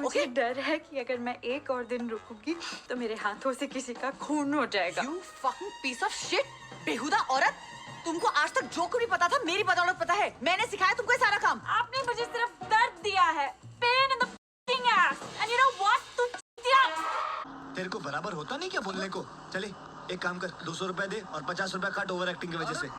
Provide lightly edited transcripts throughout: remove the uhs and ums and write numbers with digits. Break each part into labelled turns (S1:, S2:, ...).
S1: मुझे डर है कि अगर मैं एक और दिन रुकूंगी तो मेरे हाथों से किसी का खून हो जाएगा।
S2: You fucking piece of shit! बेहुदा औरत! तुमको आज तक जो कुछ भी पता था मेरी बदौलत पता है। मैंने सिखाया तुमको ये सारा काम।
S1: आपने मुझे सिर्फ दर्द दिया है। Pain in the f***ing ass. And you know what? तू चीतिया।
S3: तेरे को बराबर होता नहीं क्या बोलने को? चले एक काम कर, 200 रुपए दे और 50 रुपए काट ओवर एक्टिंग की वजह से।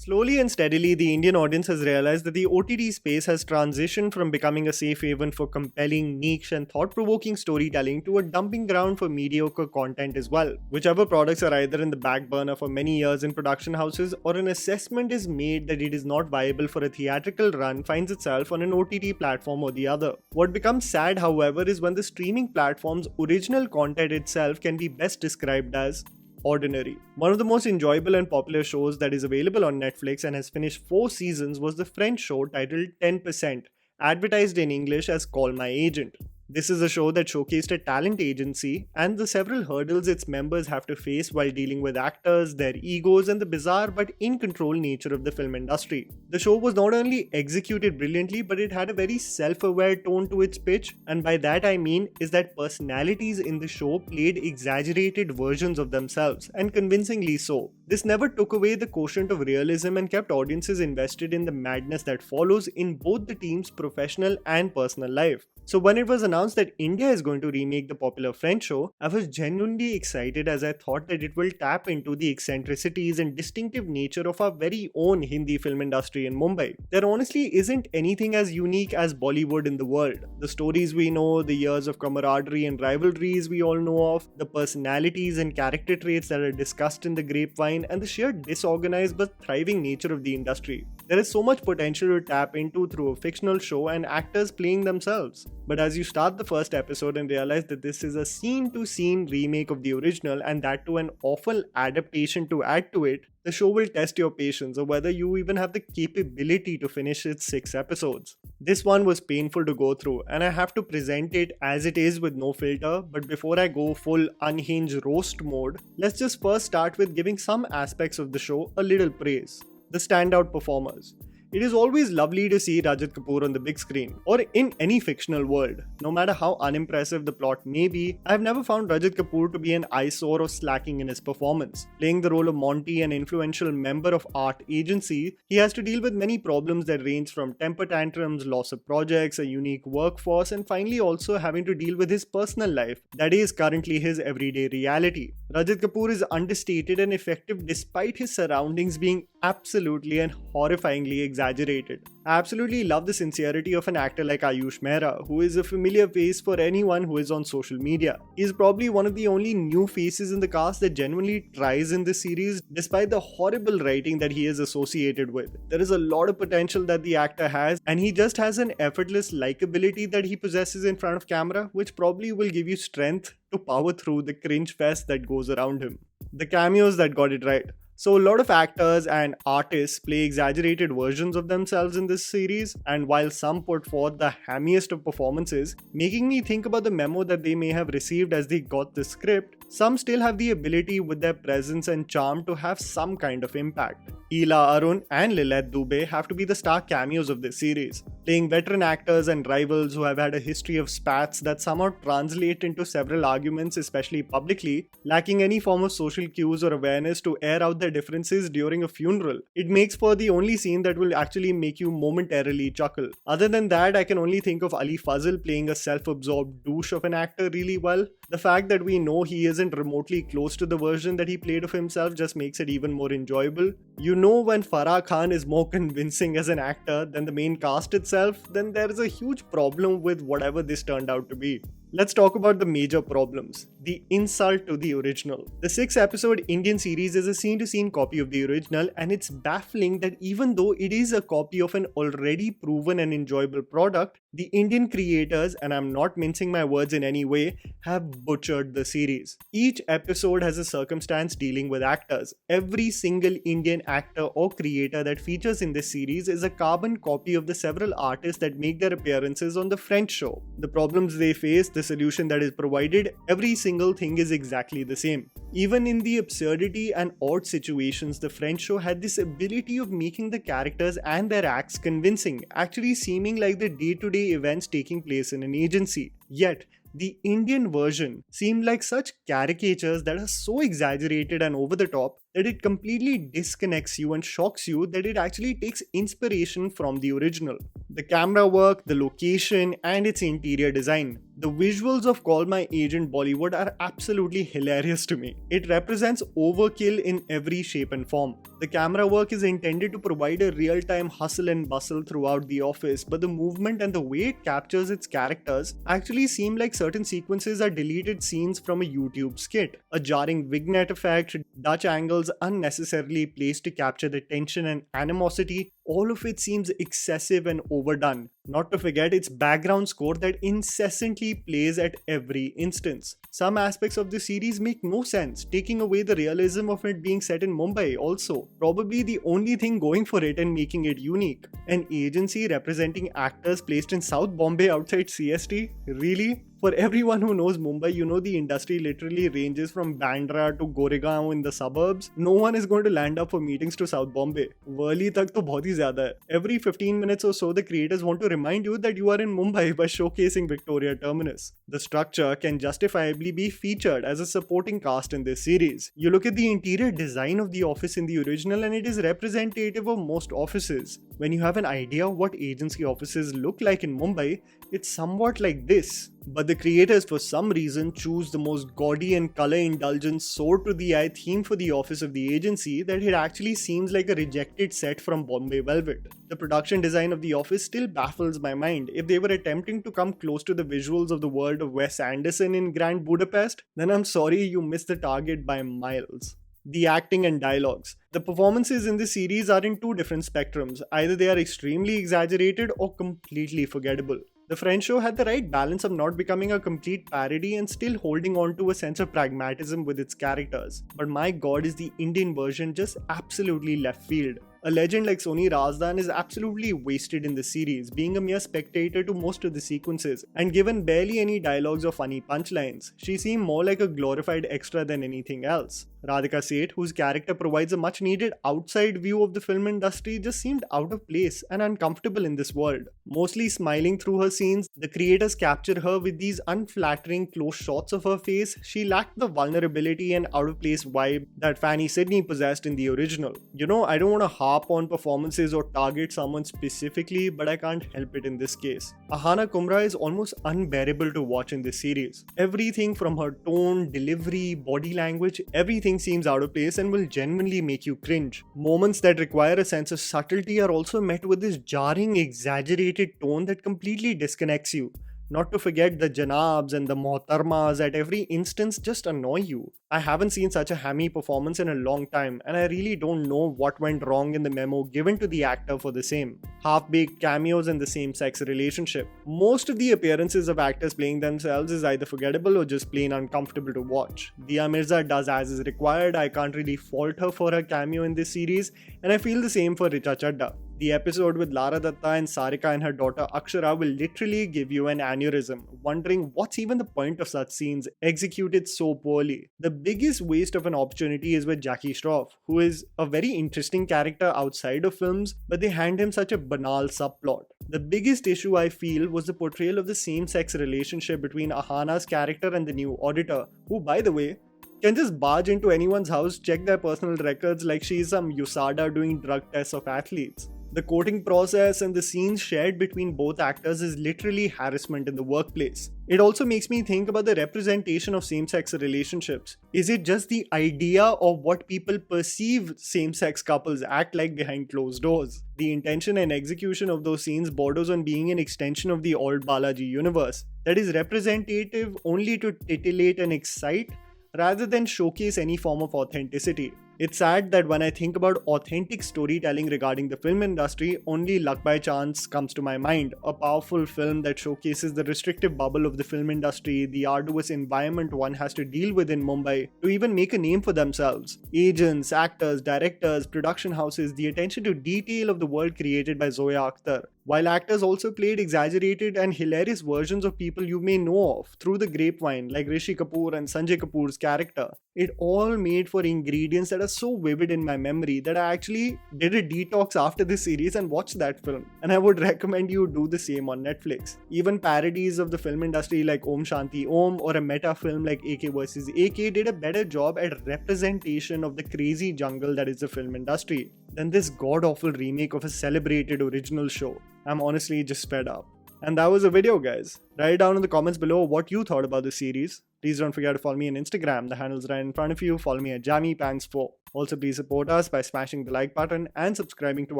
S4: Slowly and steadily, the Indian audience has realized that the OTT space has transitioned from becoming a safe haven for compelling, niche, and thought-provoking storytelling to a dumping ground for mediocre content as well. Whichever products are either in the back burner for many years in production houses or an assessment is made that it is not viable for a theatrical run finds itself on an OTT platform or the other. What becomes sad, however, is when the streaming platform's original content itself can be best described as ordinary. One of the most enjoyable and popular shows that is available on Netflix and has finished 4 seasons was the French show titled 10%, advertised in English as Call My Agent. This is a show that showcased a talent agency and the several hurdles its members have to face while dealing with actors, their egos, and the bizarre but in control nature of the film industry. The show was not only executed brilliantly, but it had a very self-aware tone to its pitch, and by that I mean is that personalities in the show played exaggerated versions of themselves, and convincingly so. This never took away the quotient of realism and kept audiences invested in the madness that follows in both the team's professional and personal life. So when it was announced that India is going to remake the popular French show, I was genuinely excited as I thought that it will tap into the eccentricities and distinctive nature of our very own Hindi film industry in Mumbai. There honestly isn't anything as unique as Bollywood in the world. The stories we know, the years of camaraderie and rivalries we all know of, the personalities and character traits that are discussed in the grapevine, and the sheer disorganized but thriving nature of the industry. There is so much potential to tap into through a fictional show and actors playing themselves. But as you start the first episode and realize that this is a scene-to-scene remake of the original and that to an awful adaptation to add to it, the show will test your patience or whether you even have the capability to finish its 6 episodes. This one was painful to go through and I have to present it as it is with no filter, but before I go full unhinged roast mode, let's just first start with giving some aspects of the show a little praise. The standout performers. It is always lovely to see Rajat Kapoor on the big screen, or in any fictional world. No matter how unimpressive the plot may be, I have never found Rajat Kapoor to be an eyesore or slacking in his performance. Playing the role of Monty, an influential member of art agency, he has to deal with many problems that range from temper tantrums, loss of projects, a unique workforce, and finally also having to deal with his personal life, that is currently his everyday reality. Rajat Kapoor is understated and effective despite his surroundings being absolutely and horrifyingly exaggerated. I absolutely love the sincerity of an actor like Ayush Mehra, who is a familiar face for anyone who is on social media. He is probably one of the only new faces in the cast that genuinely tries in this series despite the horrible writing that he is associated with. There is a lot of potential that the actor has, and he just has an effortless likability that he possesses in front of camera, which probably will give you strength to power through the cringe fest that goes around him. The cameos that got it right. So a lot of actors and artists play exaggerated versions of themselves in this series, and while some put forth the hammiest of performances, making me think about the memo that they may have received as they got the script, some still have the ability with their presence and charm to have some kind of impact. Ila Arun and Lilith Dubey have to be the star cameos of this series, playing veteran actors and rivals who have had a history of spats that somehow translate into several arguments, especially publicly, lacking any form of social cues or awareness to air out their differences during a funeral. It makes for the only scene that will actually make you momentarily chuckle. Other than that, I can only think of Ali Fazl playing a self-absorbed douche of an actor really well. The fact that we know he isn't remotely close to the version that he played of himself just makes it even more enjoyable. You know, when Farah Khan is more convincing as an actor than the main cast itself, then there is a huge problem with whatever this turned out to be. Let's talk about the major problems. The insult to the original. The 6-episode Indian series is a scene-to-scene copy of the original, and it's baffling that even though it is a copy of an already proven and enjoyable product, the Indian creators, and I'm not mincing my words in any way, have butchered the series. Each episode has a circumstance dealing with actors. Every single Indian actor or creator that features in this series is a carbon copy of the several artists that make their appearances on the French show. The problems they face, the the solution that is provided, every single thing is exactly the same. Even in the absurdity and odd situations, the French show had this ability of making the characters and their acts convincing, actually seeming like the day-to-day events taking place in an agency. Yet, the Indian version seemed like such caricatures that are so exaggerated and over the top that it completely disconnects you and shocks you that it actually takes inspiration from the original. The camera work, the location, and its interior design. The visuals of Call My Agent Bollywood are absolutely hilarious to me. It represents overkill in every shape and form. The camera work is intended to provide a real-time hustle and bustle throughout the office, but the movement and the way it captures its characters actually seem like certain sequences are deleted scenes from a YouTube skit. A jarring vignette effect, Dutch angles unnecessarily placed to capture the tension and animosity, all of it seems excessive and overdone. Not to forget its background score that incessantly plays at every instance. Some aspects of the series make no sense, taking away the realism of it being set in Mumbai also. Probably the only thing going for it and making it unique. An agency representing actors placed in South Bombay outside CST? Really? For everyone who knows Mumbai, you know the industry literally ranges from Bandra to Goregaon in the suburbs. No one is going to land up for meetings to South Bombay. Worli tak to bahut hi zyada hai. Every 15 minutes or so, the creators want to remind you that you are in Mumbai by showcasing Victoria Terminus. The structure can justifiably be featured as a supporting cast in this series. You look at the interior design of the office in the original and it is representative of most offices. When you have an idea of what agency offices look like in Mumbai, it's somewhat like this. But the creators for some reason choose the most gaudy and color-indulgent sword-to-the-eye theme for the office of the agency that it actually seems like a rejected set from Bombay Velvet. The production design of the office still baffles my mind. If they were attempting to come close to the visuals of the world of Wes Anderson in Grand Budapest, then I'm sorry you missed the target by miles. The acting and dialogues. The performances in this series are in two different spectrums. Either they are extremely exaggerated or completely forgettable. The French show had the right balance of not becoming a complete parody and still holding on to a sense of pragmatism with its characters. But my god, is the Indian version just absolutely left field. A legend like Soni Razdan is absolutely wasted in the series, being a mere spectator to most of the sequences, and given barely any dialogues or funny punchlines. She seemed more like a glorified extra than anything else. Radhika Seth, whose character provides a much needed outside view of the film industry, just seemed out of place and uncomfortable in this world. Mostly smiling through her scenes, the creators capture her with these unflattering close shots of her face. She lacked the vulnerability and out of place vibe that Fanny Sidney possessed in the original. You know, I don't want to harp on performances or target someone specifically, but I can't help it in this case. Ahana Kumra is almost unbearable to watch in this series. Everything from her tone, delivery, body language, everything seems out of place and will genuinely make you cringe. Moments that require a sense of subtlety are also met with this jarring, exaggerated tone that completely disconnects you. Not to forget the Janabs and the Mohtarmas at every instance just annoy you. I haven't seen such a hammy performance in a long time, and I really don't know what went wrong in the memo given to the actor for the same. Half-baked cameos in the same-sex relationship. Most of the appearances of actors playing themselves is either forgettable or just plain uncomfortable to watch. Dia Mirza does as is required. I can't really fault her for her cameo in this series, and I feel the same for Richa Chadda. The episode with Lara Datta and Sarika and her daughter Akshara will literally give you an aneurysm, wondering what's even the point of such scenes executed so poorly. The biggest waste of an opportunity is with Jackie Shroff, who is a very interesting character outside of films, but they hand him such a banal subplot. The biggest issue I feel was the portrayal of the same-sex relationship between Ahana's character and the new auditor, who, by the way, can just barge into anyone's house, check their personal records like she's some USADA doing drug tests of athletes. The courting process and the scenes shared between both actors is literally harassment in the workplace. It also makes me think about the representation of same-sex relationships. Is it just the idea of what people perceive same-sex couples act like behind closed doors? The intention and execution of those scenes borders on being an extension of the old Balaji universe that is representative only to titillate and excite rather than showcase any form of authenticity. It's sad that when I think about authentic storytelling regarding the film industry, only Luck by Chance comes to my mind. A powerful film that showcases the restrictive bubble of the film industry, the arduous environment one has to deal with in Mumbai to even make a name for themselves. Agents, actors, directors, production houses, the attention to detail of the world created by Zoya Akhtar. While actors also played exaggerated and hilarious versions of people you may know of through the grapevine, like Rishi Kapoor and Sanjay Kapoor's character, it all made for ingredients that are so vivid in my memory that I actually did a detox after this series and watched that film. And I would recommend you do the same on Netflix. Even parodies of the film industry like Om Shanti Om or a meta film like AK vs. AK did a better job at representation of the crazy jungle that is the film industry than this god-awful remake of a celebrated original show. I'm honestly just fed up. And that was the video, guys. Write down in the comments below what you thought about the series. Please don't forget to follow me on Instagram. The handle's right in front of you. Follow me at JammyPants4. Also, please support us by smashing the like button and subscribing to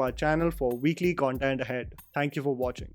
S4: our channel for weekly content ahead. Thank you for watching.